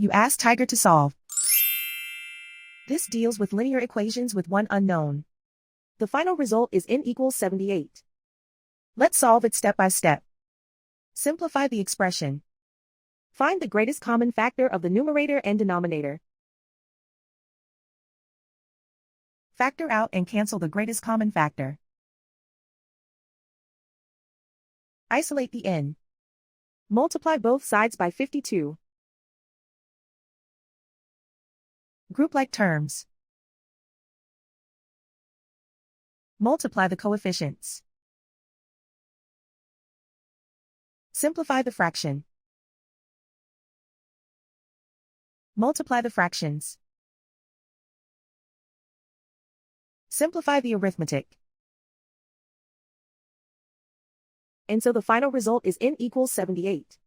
You ask Tiger to solve. This deals with linear equations with one unknown. The final result is n equals 78. Let's solve it step by step. Simplify the expression. Find the greatest common factor of the numerator and denominator. Factor out and cancel the greatest common factor. Isolate the n. Multiply both sides by 52. Group like terms. Multiply the coefficients. Simplify the fraction. Multiply the fractions. Simplify the arithmetic. And so the final result is n equals 78.